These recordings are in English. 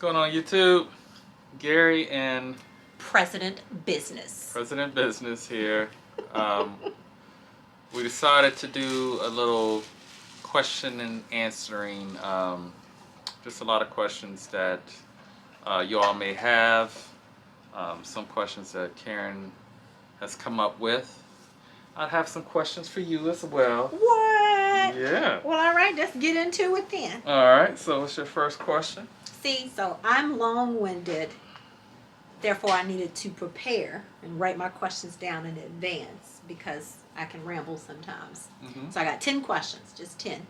going on YouTube? Gary and President Business. President Business here. We decided to do a little question and answering. Just a lot of questions that you all may have. Some questions that Karen has come up with. I have some questions for you as well. What? Yeah. Well, all right, let's get into it then. All right, so what's your first question? See, so I'm long-winded. Therefore, I needed to prepare and write my questions down in advance because I can ramble sometimes. Mm-hmm. So I got 10 questions, just 10.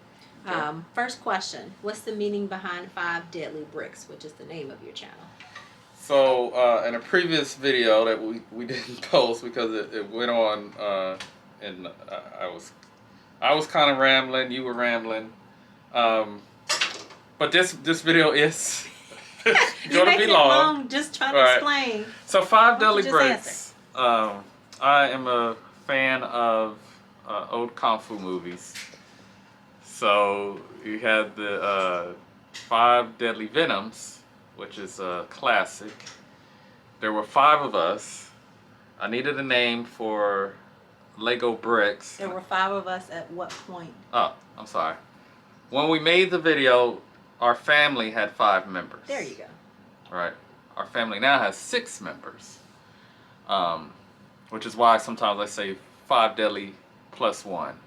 Okay. First question, what's the meaning behind 5 Deadly Bricks, which is the name of your channel? So in a previous video that we didn't post because it went on and I was kind of rambling, you were rambling, but this video is going to be long. Just trying to explain. So 5 Deadly Bricks. I am a fan of old kung fu movies. So you had the 5 Deadly Venoms, which is a classic. There were 5 of us. I needed a name for Lego bricks. There were 5 of us at what point? Oh, I'm sorry. When we made the video, our family had 5 members. There you go. Right. Our family now has 6 members. Which is why sometimes I say 5 Deadly plus 1.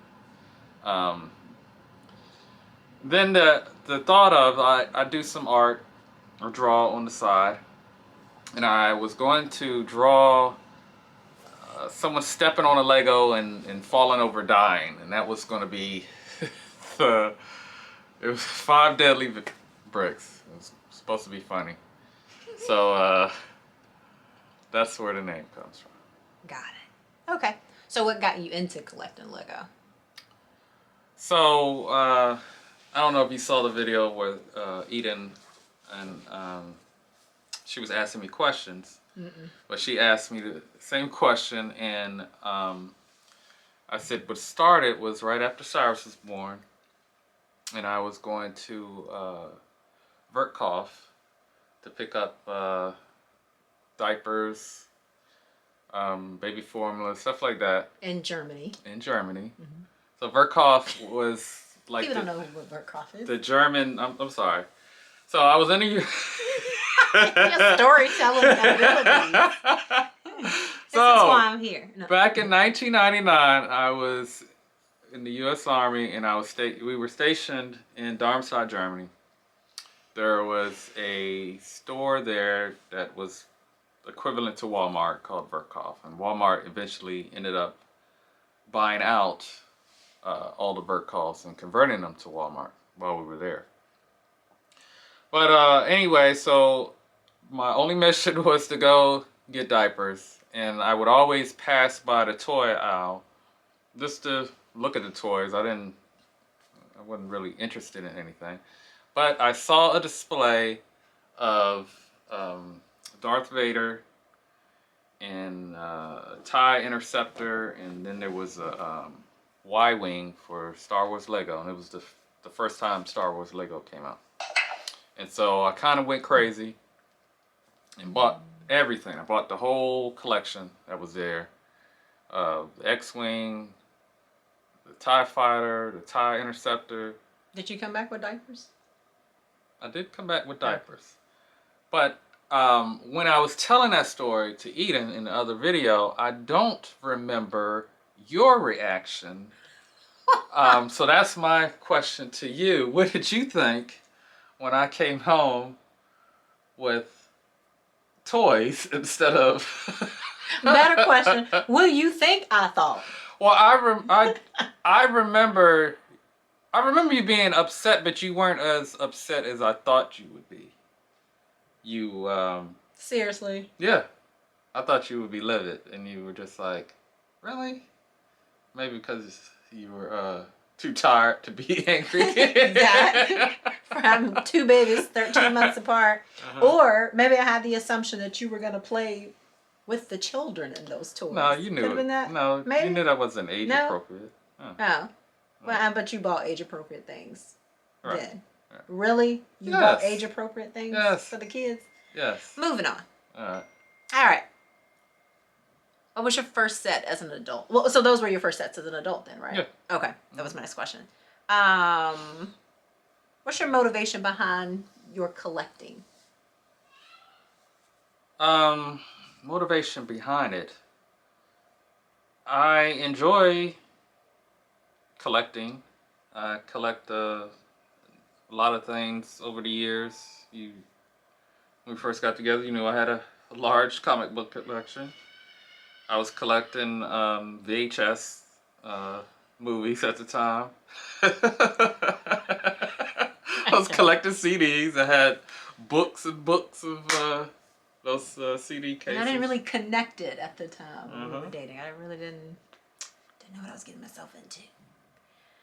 Then the thought of, I do some art or draw on the side, and I was going to draw someone stepping on a Lego and falling over dying, and that was going to be it was 5 Deadly Bricks. It was supposed to be funny. So that's where the name comes from. Got it. Okay. So what got you into collecting Lego? So I don't know if you saw the video with Eden, and she was asking me questions. But she asked me the same question, and I said what started was right after Cyrus was born, and I was going to Vertkopf to pick up diapers, baby formula, stuff like that. In Germany. In Germany. Mm-hmm. So Vertkopf was like people don't know what Vertkopf is. The German. I'm sorry. So I was in a. Your storytelling abilities. This is why I'm here. No. Back in 1999, I was in the U.S. Army, and we were stationed in Darmstadt, Germany. There was a store there that was equivalent to Walmart called Vertkopf, and Walmart eventually ended up buying out all the Vertkopfs and converting them to Walmart while we were there. But anyway, so my only mission was to go get diapers, and I would always pass by the toy aisle just to look at the toys. I wasn't really interested in anything, but I saw a display of Darth Vader and a TIE Interceptor, and then there was a Y-Wing for Star Wars Lego, and it was the first time Star Wars Lego came out. And so I kind of went crazy and bought everything. I bought the whole collection that was there. The X-Wing, the TIE Fighter, the TIE Interceptor. Did you come back with diapers? I did come back with diapers. But when I was telling that story to Eden in the other video, I don't remember your reaction. So that's my question to you. What did you think when I came home with toys instead of... Better question. What do you think I thought? Well, I remember you being upset, but you weren't as upset as I thought you would be. Seriously? Yeah. I thought you would be livid, and you were just like, really? Maybe because you were too tired to be angry. That, for having 2 babies 13 months apart. Or maybe I had the assumption that you were going to play with the children in those toys. No, you knew Could have been that? No, maybe? You knew that wasn't age appropriate. Oh. Well, but you bought age appropriate things then. Really? You bought Yes. age appropriate things Yes. for the kids? Yes. Moving on. Alright. All right. What was your first set as an adult? Well, so those were your first sets as an adult then, right? Yeah. Okay. That was my next question. Um, what's your motivation behind your collecting? Motivation behind it. I enjoy collecting. I collect a lot of things over the years. When we first got together, you knew I had a large comic book collection. I was collecting VHS movies at the time. I was collecting CDs. I had books and books of those CD cases. And I didn't really connect it at the time when we were dating. I really didn't know what I was getting myself into.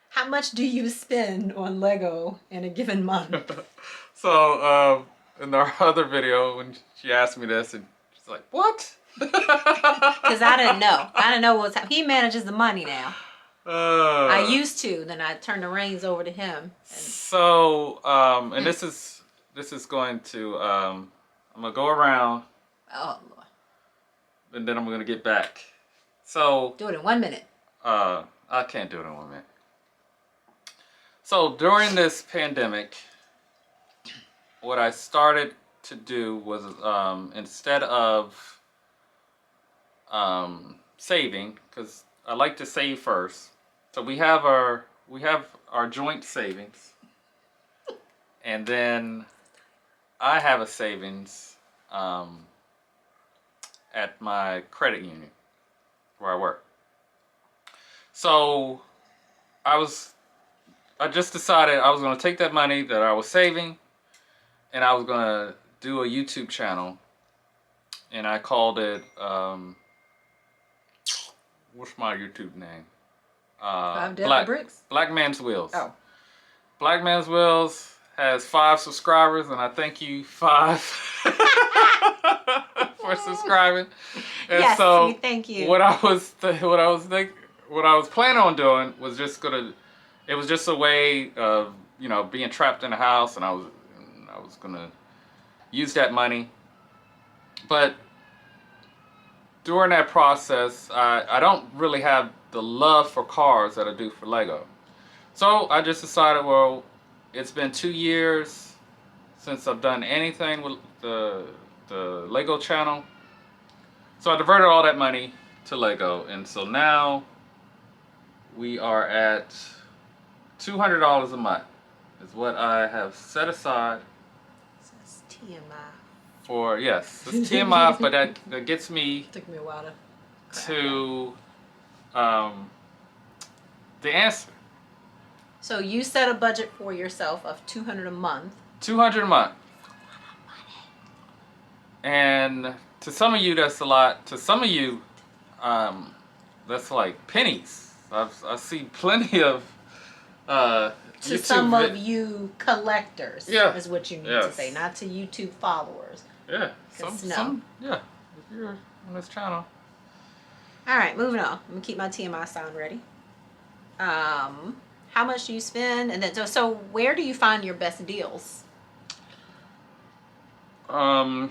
How much do you spend on Lego in a given month? So in our other video, when she asked me this, and she's like, "What?" Because I didn't know. I didn't know what was happening. He manages the money now. I used to. Then I turned the reins over to him. So, and this is going to I'm gonna go around. Oh Lord. And then I'm gonna get back. So do it in 1 minute. I can't do it in 1 minute. So during this pandemic, what I started to do was instead of saving, because I like to save first. So we have our joint savings, and then I have a savings at my credit union where I work. So I just decided I was going to take that money that I was saving, and I was going to do a YouTube channel, and I called it what's my YouTube name? Black Man's Wheels. Oh. Black Man's Wheels has 5 subscribers, and I thank you 5 for subscribing. And yes, so we thank you. What I was planning on doing was just it was just a way of being trapped in the house, and I was gonna use that money. But during that process, I don't really have the love for cars that I do for Lego. So I just decided, well, it's been 2 years since I've done anything with the Lego channel. So I diverted all that money to Lego, and so now we are at $200 a month is what I have set aside. That's TMI. For yes, it's TMI, but that gets me. Took me a while to the answer. So you set a budget for yourself of $200 a month. $200 a month. And to some of you, that's a lot. To some of you, that's like pennies. I see plenty of. To YouTube some of you collectors, yeah. is what you need to say, not to YouTube followers. Yeah, some yeah. If you're on this channel. All right, moving on. I'm gonna keep my TMI sound ready. How much do you spend, and then so where do you find your best deals? So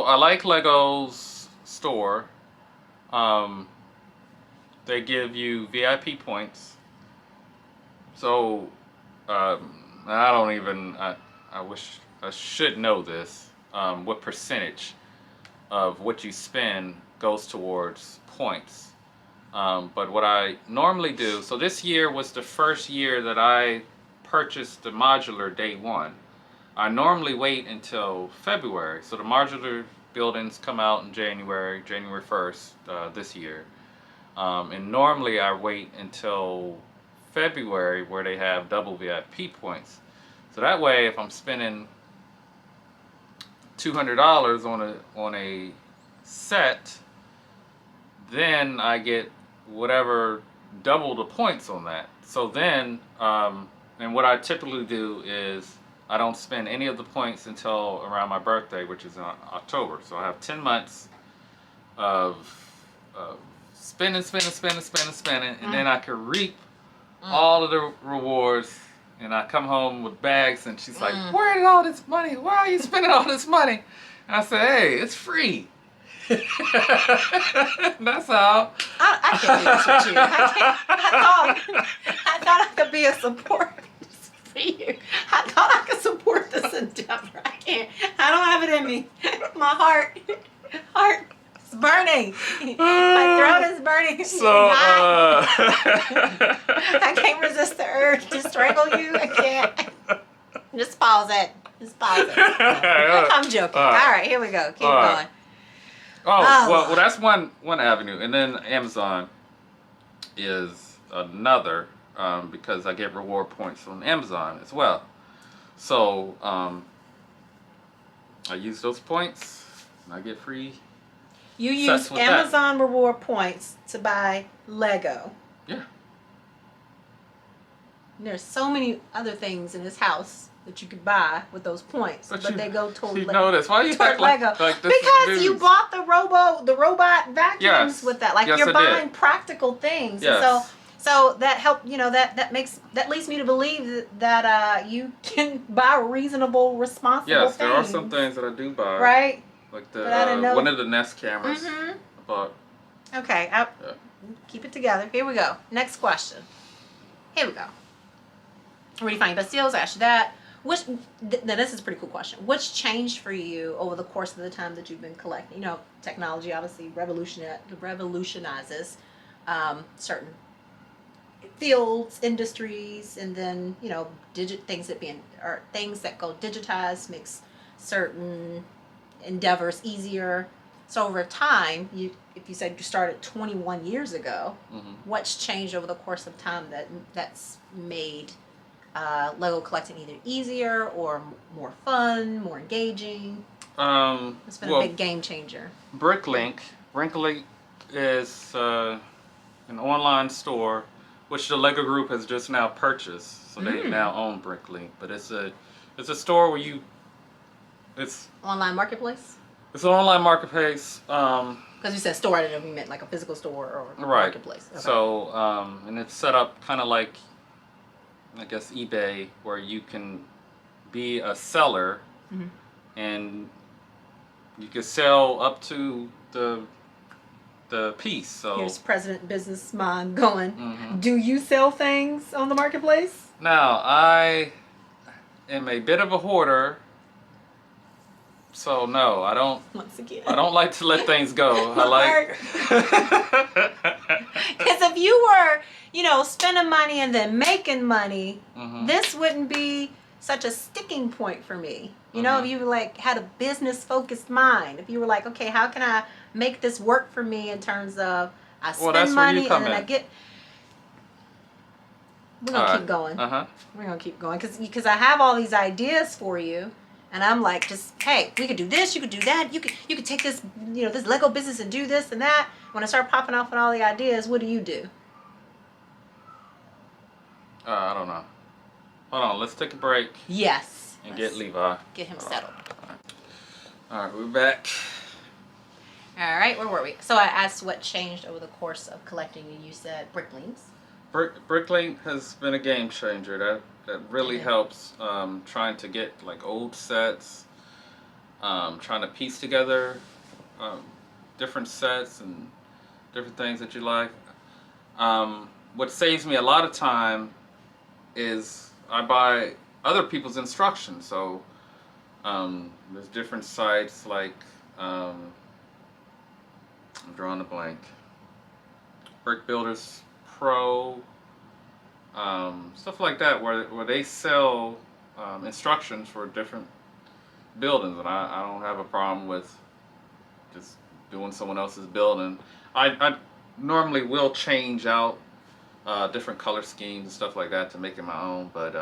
I like Lego's store. They give you VIP points. So I don't even. I wish I should know this. What percentage of what you spend goes towards points? But what I normally do. So this year was the first year that I purchased the modular day one. I normally wait until February. So the modular buildings come out in January 1st this year. And normally I wait until February where they have double VIP points. So that way if I'm spending $200 on a set, then I get whatever double the points on that. So then, and what I typically do is I don't spend any of the points until around my birthday, which is in October. So I have 10 months of spending, and then I can reap all of the rewards and I come home with bags, and she's like, Mm. "Where did all this money? Why are you spending all this money?" And I said, "Hey, it's free." That's how. I can't do this with you. I thought I could be a support for you. I thought I could support this endeavor. I can't. I don't have it in me. My heart is burning. My throat is burning. So, I can't resist the urge to strangle you. I can't. Just pause it. Just pause it. I'm joking. All right, here we go. Keep going. Oh, well, that's one avenue, and then Amazon is another, because I get reward points on Amazon as well. So I use those points, and I get free. You use Amazon reward points to buy Lego. Yeah. And there's so many other things in this house that you could buy with those points, but they go toward notice why you toward Lego. Like because you bought the robot vacuums with that. Like you're buying practical things. Yes. And so that that leads me to believe that you can buy reasonable, responsible things. Yes, there are some things that I do buy. Right. Like the one of the Nest cameras. Mm-hmm. I bought. Okay. Keep it together. Here we go. Next question. Here we go. Where do you find your best deals? I asked you that. Now this is a pretty cool question. What's changed for you over the course of the time that you've been collecting? You know, technology obviously revolutionizes certain fields, industries, and then things that go digitized makes certain endeavors easier. So over time, if you said you started 21 years ago, Mm-hmm. what's changed over the course of time that's made Lego collecting either easier or more fun, more engaging? It's been a big game changer. Bricklink is an online store which the Lego Group has just now purchased, so they now own Bricklink. But it's a store where it's online marketplace. It's an online marketplace. Because you said store, I didn't know if you meant like a physical store or right. marketplace. Okay. So and it's set up kind of like, I guess, eBay, where you can be a seller, and you can sell up to the piece. So here's President Business Mind going, do you sell things on the marketplace? Now, I am a bit of a hoarder, so no, I don't. Once again, I don't like to let things go. I like. Because if you were, spending money and then making money, this wouldn't be such a sticking point for me. If you had a business focused mind, if you were like, okay, how can I make this work for me in terms of I spend money and then I get. We're gonna keep going. We're gonna keep going because I have all these ideas for you, and I'm like, just hey, we could do this, you could do that, you could take this, this Lego business and do this and that. When I start popping off on all the ideas, what do? I don't know. Hold on, let's take a break. Yes. And get Levi. Get him settled. All right, we're back. All right, where were we? So I asked what changed over the course of collecting, and you said Bricklinks. Bricklink has been a game changer. That really helps trying to get like old sets, trying to piece together different sets and different things that you like. What saves me a lot of time is I buy other people's instructions. So there's different sites like I'm drawing a blank. Brick Builders Pro, stuff like that, where they sell instructions for different buildings, and I don't have a problem with just doing someone else's building. I normally will change out different color schemes and stuff like that to make it my own, but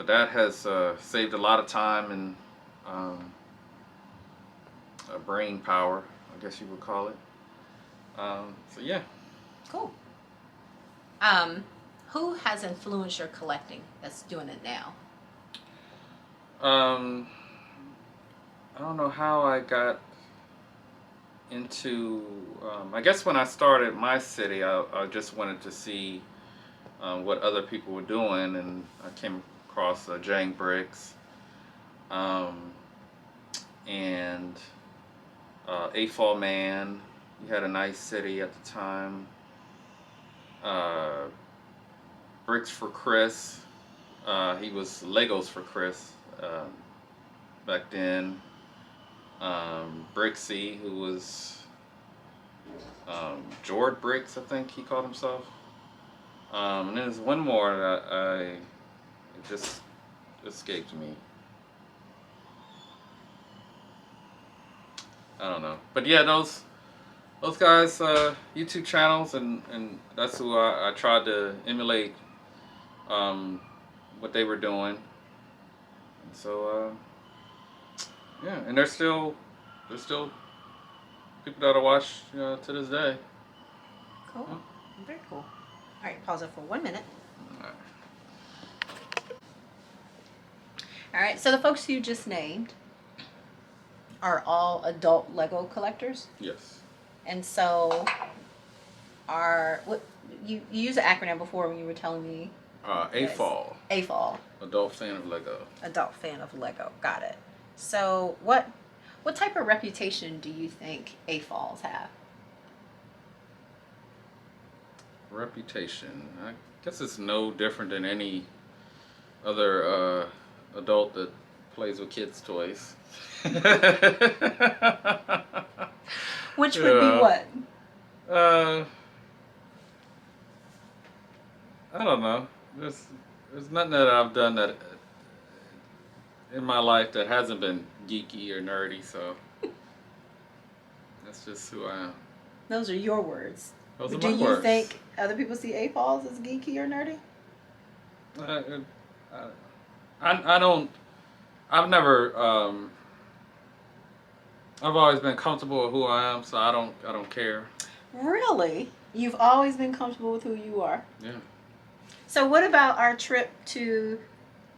that has saved a lot of time and brain power, I guess you would call it. So yeah. Cool. Who has influenced your collecting that's doing it now? I don't know how I got into. I guess when I started my city, I just wanted to see what other people were doing, and I came across Jang Bricks, um, and A-Fall Man. He had a nice city at the time. Uh, Bricks for Chris. He was Legos for Chris back then. Brixie, who was Jord Bricks, I think he called himself. And then there's one more that it just escaped me. I don't know, but yeah, those guys, YouTube channels, and that's who I tried to emulate what they were doing. And so yeah, and there's still people that I watch to this day. Cool. Very cool. All right, pause it for 1 minute. Alright. All right, so the folks you just named are all adult Lego collectors, Yes. and so are what you used an acronym before when you were telling me. A-Fall. AFAL. Adult fan of Lego. Adult fan of Lego. Got it. So what type of reputation do you think AFALs have? Reputation. I guess it's no different than any other adult that plays with kids' toys. Which would be what? Uh, I don't know. There's nothing that I've done that in my life that hasn't been geeky or nerdy. So that's just who I am. Those are your words. Those are Do my you words. think other people see AFALs as geeky or nerdy? I don't. I've never. I've always been comfortable with who I am, so I don't care. Really? You've always been comfortable with who you are? Yeah. So what about our trip to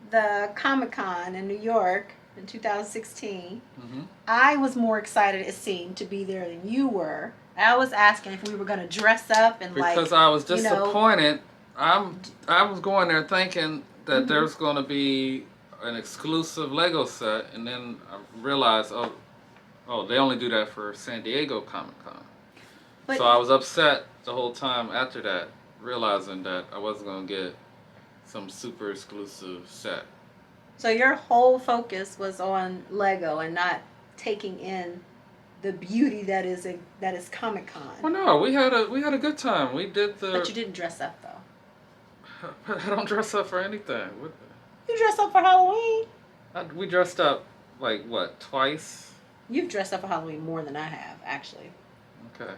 the Comic-Con in New York in 2016? Mm-hmm. I was more excited, it seemed, to be there than you were. I was asking if we were going to dress up and Because I was you know, disappointed. I was going there thinking that Mhm. there's going to be an exclusive Lego set, and then I realized, oh, they only do that for San Diego Comic Con. But So I was upset the whole time after that, realizing that I wasn't going to get some super exclusive set. so your whole focus was on Lego and not taking in the beauty that is Comic-Con. Well, no, we had a good time. We did But you didn't dress up though. I don't dress up for anything. You dressed up for Halloween. We dressed up like what, twice? You've dressed up for Halloween more than I have, actually. Okay.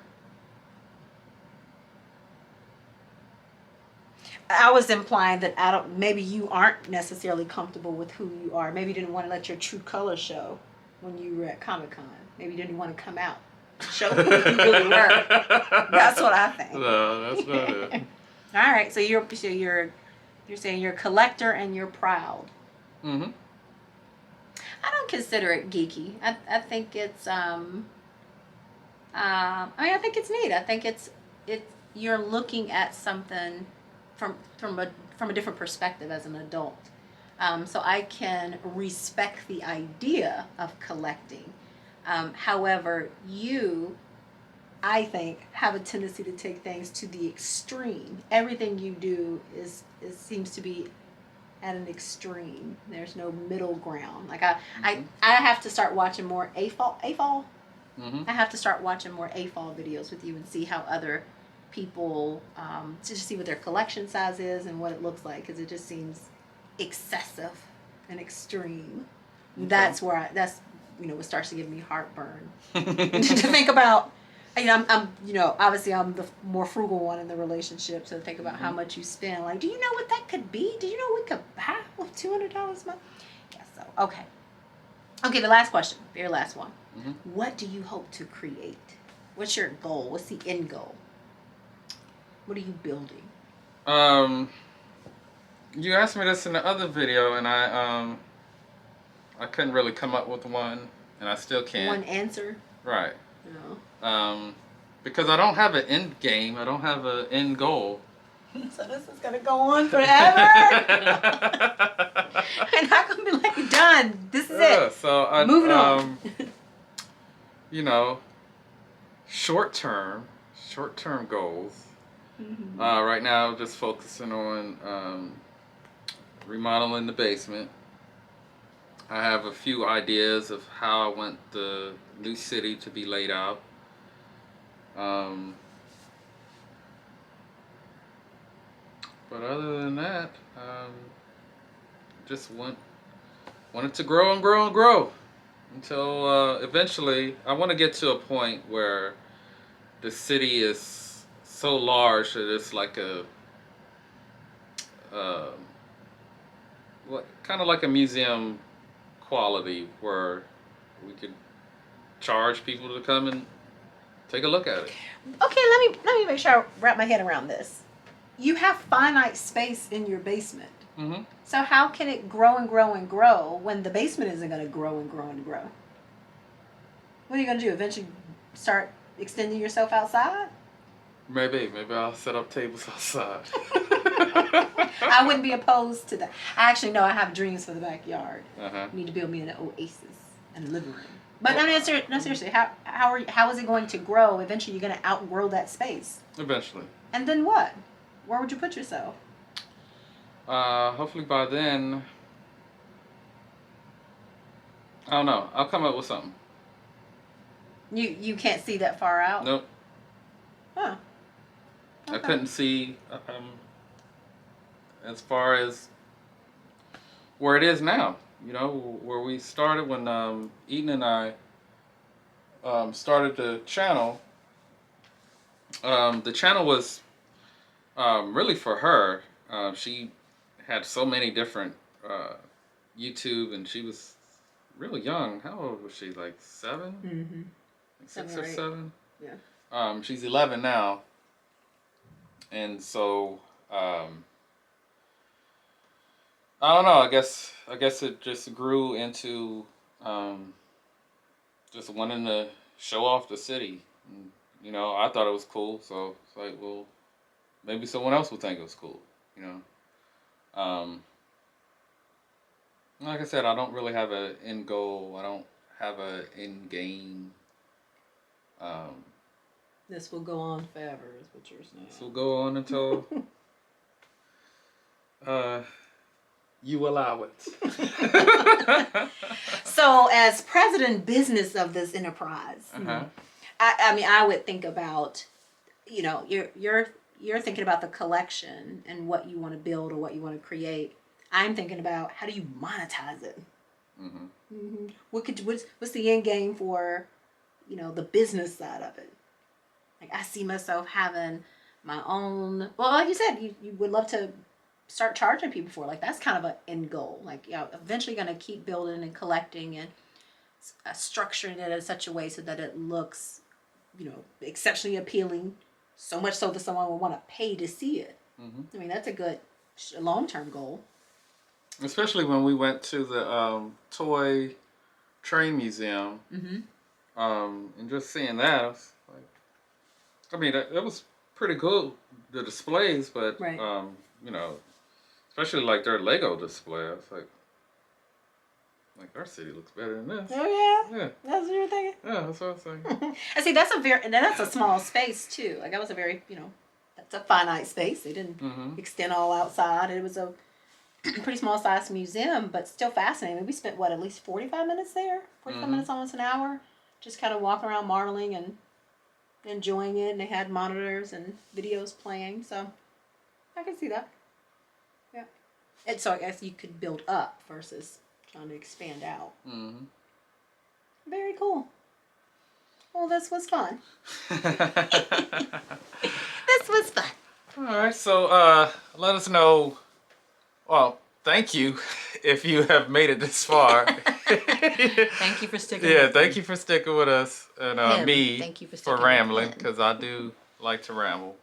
I was implying that maybe you aren't necessarily comfortable with who you are. Maybe you didn't want to let your true color show when you were at Comic-Con. Maybe you didn't want to come out, show who you really were. That's what I think. No, that's not it. All right, so you're saying you're a collector and you're proud. Mm-hmm. I don't consider it geeky. I think it's I think it's neat. I think it's you're looking at something from a different perspective as an adult. So I can respect the idea of collecting. However, I think, have a tendency to take things to the extreme. Everything you do seems to be at an extreme. There's no middle ground. Like I have to start watching more AFAL. Mm-hmm. I have to start watching more AFAL videos with you and see how other people to just see what their collection size is and what it looks like, because it just seems excessive and extreme. Okay. That's what starts to give me heartburn to think about. I'm obviously I'm the more frugal one in the relationship, so think about how much you spend. Like, do you know what that could be? Do you know what we could buy with $200 a month? Yeah. So okay. The last question, very last one. Mm-hmm. What do you hope to create? What's your goal? What's the end goal? What are you building? You asked me this in the other video, and I couldn't really come up with one, and I still can't. One answer? Right. No. Because I don't have an end game. I don't have an end goal. So this is gonna go on forever. And I'm gonna be like, done. This is it. So Moving on. You know, short-term goals. Right now, just focusing on remodeling the basement. I have a few ideas of how I want the new city to be laid out. But other than that, just want it to grow and grow and grow until eventually I want to get to a point where the city is so large that it's like uh, kind of like a museum quality where we could charge people to come and take a look at it. Okay, let me make sure I wrap my head around this. You have finite space in your basement. Mm-hmm. So how can it grow and grow and grow when the basement isn't going to grow and grow and grow? What are you going to do? Eventually start extending yourself outside? Maybe I'll set up tables outside. I wouldn't be opposed to that. I actually know I have dreams for the backyard. Uh-huh. You need to build me an oasis and a living room. But no, seriously, how is it going to grow? Eventually, you're going to outgrow that space. Eventually. And then what? Where would you put yourself? Hopefully by then, I don't know. I'll come up with something. You can't see that far out? Nope. Huh. Okay. I couldn't see as far as where it is now. You know, where we started when Eden and I started the channel. The channel was really for her. She had so many different YouTube, and she was really young. How old was she? Like 7? Mm-hmm. Like 6 or 7? Yeah. She's 11 now. And so, I don't know. I guess it just grew into just wanting to show off the city. And, you know, I thought it was cool, so it's like, well, maybe someone else will think it was cool. You know, like I said, I don't really have an end goal. I don't have an end game. This will go on forever, is what you're saying. This will go on until you allow it. So, as president business of this enterprise, I mean, I would think about, you know, you're thinking about the collection and what you want to build or what you want to create. I'm thinking about how do you monetize it. What's the end game for, you know, the business side of it? Like, I see myself having my own. Well, like you said, you would love to start charging people for. Like, that's kind of an end goal. Like, yeah, eventually going to keep building and collecting and structuring it in such a way so that it looks, you know, exceptionally appealing. So much so that someone will want to pay to see it. I mean, that's a good long-term goal. Especially when we went to the toy train museum, and just seeing that, I was like, I mean, that was pretty cool, the displays, but Right. You know, especially like their Lego display, I was like our city looks better than this. Oh yeah, Yeah, that's what you're thinking. yeah, that's what I was saying. I see. That's a small space too. Like, that was a very, you know, that's a finite space. They didn't extend all outside. It was a pretty small sized museum, but still fascinating. We spent at least 45 minutes there. 45 minutes, almost an hour, just kind of walking around marveling and enjoying it. And they had monitors and videos playing, so I can see that. Yeah. And so I guess you could build up versus trying to expand out. Very cool. Well, this was fun. This was fun. All right, so let us know. Well, thank you if you have made it this far. Thank you for sticking with Yeah, me. thank you for sticking with us and me Thank you for sticking with rambling, him. because I do like to ramble.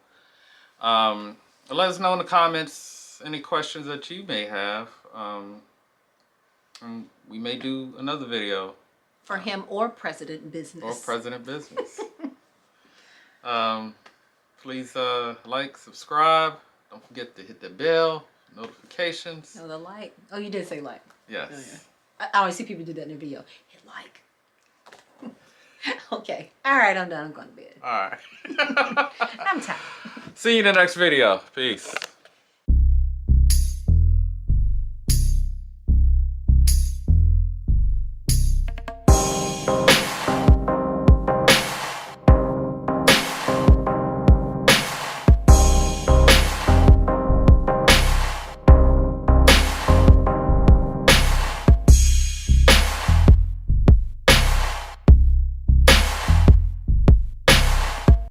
Let us know in the comments any questions that you may have. And we may do another video. For him or President Business. Or President Business. Please like, subscribe, Don't forget to hit the bell, notifications. No, the like. Oh, you did say like. Yes. Oh, yeah. I always see people do that in the video. Hit like. Okay. All right, I'm done. I'm going to bed. All right. I'm tired. See you in the next video. Peace.